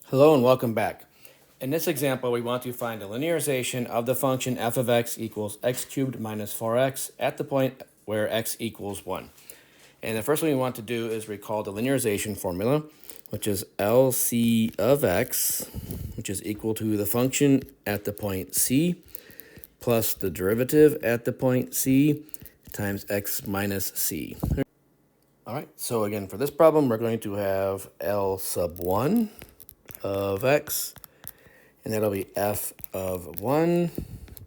Hello and welcome back. In this example, we want to find the linearization of the function f of x equals x cubed minus 4x at the point where x equals 1. And the first thing we want to do is recall the linearization formula, which is LC of x, which is equal to the function at the point c plus the derivative at the point c times x minus c. All right, so again, for this problem, we're going to have L sub 1 of x, and that'll be f of 1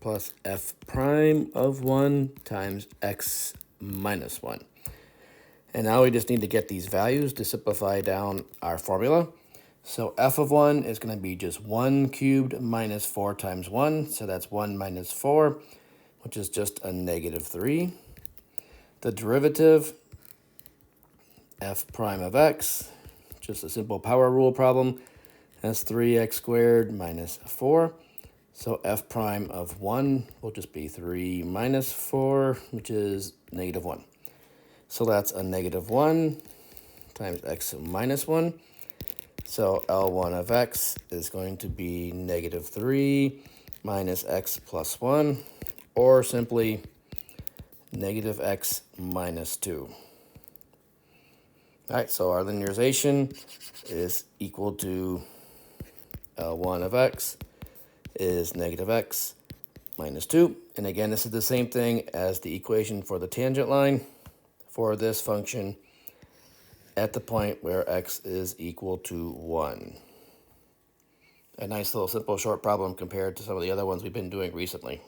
plus f prime of 1 times x minus 1. And now we just need to get these values to simplify down our formula. So f of 1 is going to be just 1 cubed minus 4 times 1, so that's 1 minus 4, which is just a negative 3. The derivative, f prime of x, just a simple power rule problem, that's 3x squared minus 4. So f prime of 1 will just be 3 minus 4, which is negative 1. So that's a negative 1 times x minus 1. So L1 of x is going to be negative 3 minus x plus 1, or simply negative x minus 2. All right, so our linearization is equal to L1 of x is negative x minus 2. And again, this is the same thing as the equation for the tangent line for this function at the point where x is equal to 1. A nice little simple short problem compared to some of the other ones we've been doing recently.